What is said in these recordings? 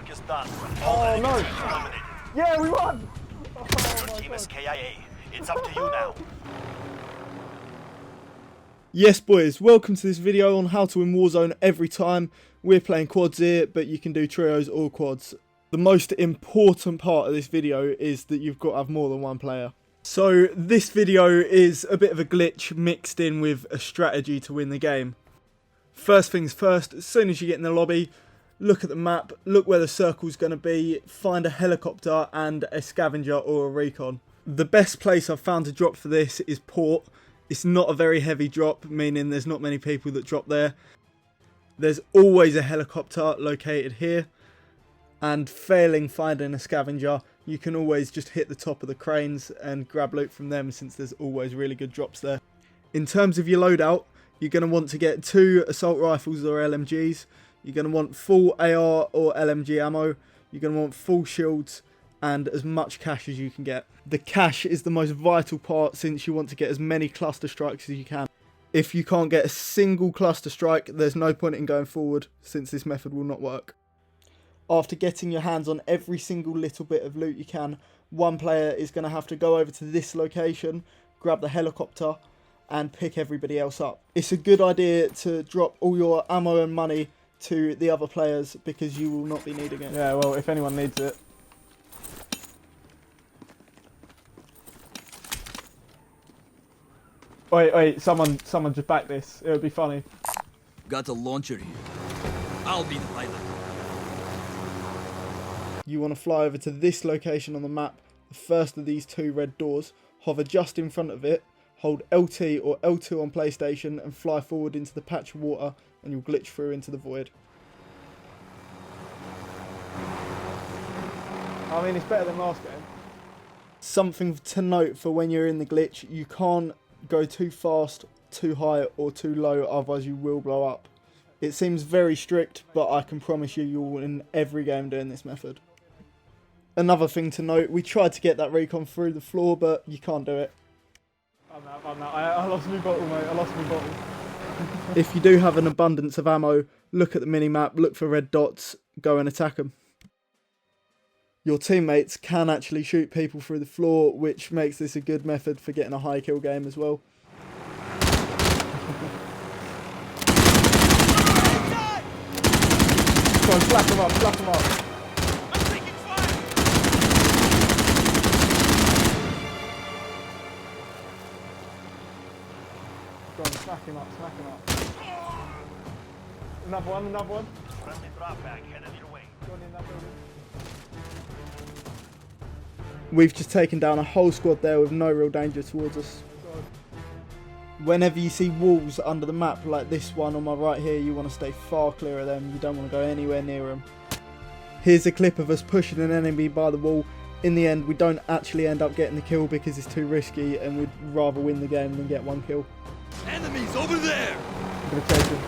work is done. Oh no! Yeah, we won! Your team is KIA. It's up to you now. Yes boys, welcome to this video on how to win Warzone every time. We're playing quads here, but you can do trios or quads. The most important part of this video is that you've got to have more than one player. So this video is a bit of a glitch mixed in with a strategy to win the game. First things first, as soon as you get in the lobby, look at the map, look where the circle's going to be, find a helicopter and a scavenger or a recon. The best place I've found to drop for this is port. It's not a very heavy drop, meaning there's not many people that drop there. There's always a helicopter located here, and failing finding a scavenger, you can always just hit the top of the cranes and grab loot from them, since there's always really good drops there. In terms of your loadout, you're going to want to get 2 assault rifles or LMGs. You're going to want full AR or LMG ammo. You're going to want full shields and as much cash as you can get. The cash is the most vital part, since you want to get as many cluster strikes as you can. If you can't get a single cluster strike, there's no point in going forward, since this method will not work. After getting your hands on every single little bit of loot you can, one player is going to have to go over to this location, grab the helicopter and pick everybody else up. It's a good idea to drop all your ammo and money to the other players, because you will not be needing it. Yeah, well, if anyone needs it. Wait, someone just back this. It would be funny. Got a launcher here. I'll be the pilot. You want to fly over to this location on the map, the first of these 2 red doors, hover just in front of it, hold LT or L2 on PlayStation and fly forward into the patch of water, and you'll glitch through into the void. I mean, it's better than last game. Something to note for when you're in the glitch, you can't go too fast, too high or too low, otherwise you will blow up. It seems very strict, but I can promise you'll win every game doing this method. Another thing to note, we tried to get that recon through the floor, but you can't do it. I'm out. I lost my bottle, mate. I lost my bottle. If you do have an abundance of ammo, look at the mini-map, look for red dots, go and attack them. Your teammates can actually shoot people through the floor, which makes this a good method for getting a high kill game as well. Go on, slap him up. I'm taking fire! Go on, smack him up. Another one. Friendly drop bag headed your way. Go on in that building. We've just taken down a whole squad there with no real danger towards us. Whenever you see walls under the map like this one on my right here, you want to stay far clear of them. You don't want to go anywhere near them. Here's a clip of us pushing an enemy by the wall. In the end, we don't actually end up getting the kill because it's too risky, and we'd rather win the game than get 1 kill. Enemies over there! I'm going to chase him.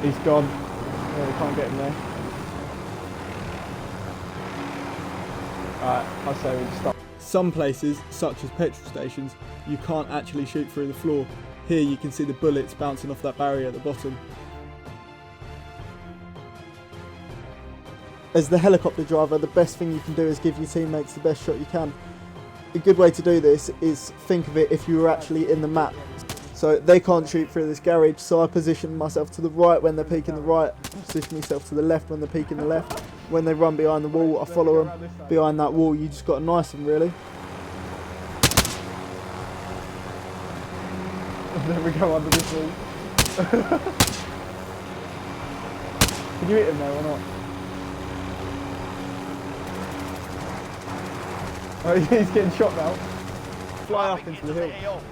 He's gone. Yeah, we can't get him there. Alright, I say we just stop. Some places, such as petrol stations, you can't actually shoot through the floor. Here you can see the bullets bouncing off that barrier at the bottom. As the helicopter driver, the best thing you can do is give your teammates the best shot you can. A good way to do this is think of it if you were actually in the map. So they can't shoot through this garage, so I position myself to the right when they're peeking the right, position myself to the left when they're peeking the left. When they run behind the wall, I follow them. Behind that wall, you just got to nice them, really. There we go, under this wall. Can you hit him there or not? Oh, he's getting shot now. Fly up into the hill.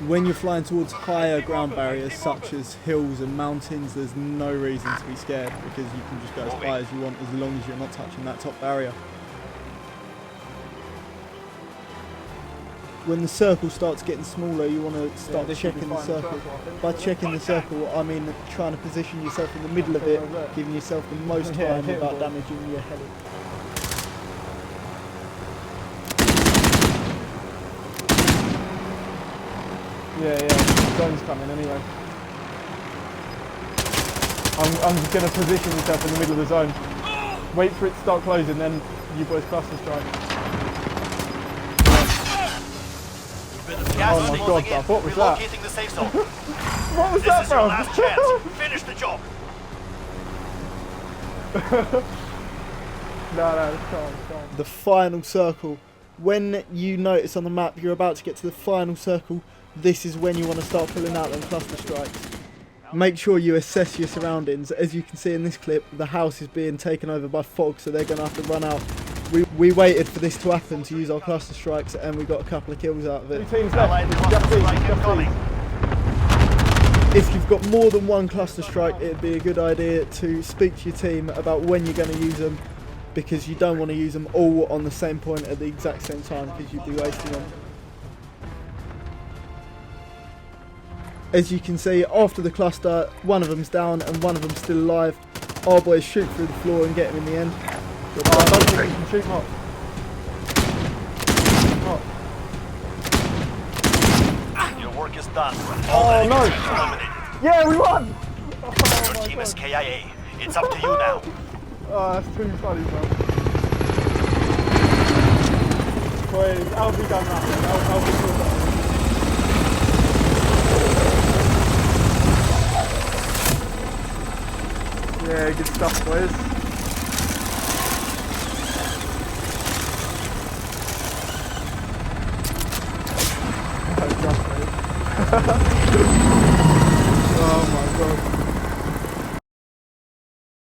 When you're flying towards higher ground barriers such as hills and mountains, there's no reason to be scared, because you can just go as high as you want as long as you're not touching that top barrier. When the circle starts getting smaller, you want to start this should be checking the fine, circle. I think. By checking the circle, I mean trying to position yourself in the middle of it, giving yourself the most Yeah, time hit without ball. damaging your heli. Yeah, zone's coming anyway. I'm just going to position yourself in the middle of the zone. Wait for it to start closing, then you boys cluster strike. Gas Oh is my closing God, in. What was that? Relocating the safe zone. What was This that, is your bro? last chance. Finish the job. No, it's calm. The final circle. When you notice on the map you're about to get to the final circle, this is when you want to start pulling out them cluster strikes. Make sure you assess your surroundings. As you can see in this clip, the house is being taken over by fog, so they're going to have to run out. We waited for this to happen to use our cluster strikes, and we got a couple of kills out of it. 2 teams Allied left. It's cluster just these, strike it's just incoming. these. If you've got more than one cluster strike, it'd be a good idea to speak to your team about when you're going to use them, because you don't want to use them all on the same point at the exact same time, because you'd be wasting them. As you can see, after the cluster, one of them's down and one of them's still alive. Our boys shoot through the floor and get him in the end. Oh, I don't think you can shoot him up. Your work is done. Oh, All no. enemies eliminated. Yeah, we won! Your team is KIA. It's up to you now. Oh, that's too funny, bro. Boys, Alfie done that, man. Alfie done that. Yeah, good stuff, boys.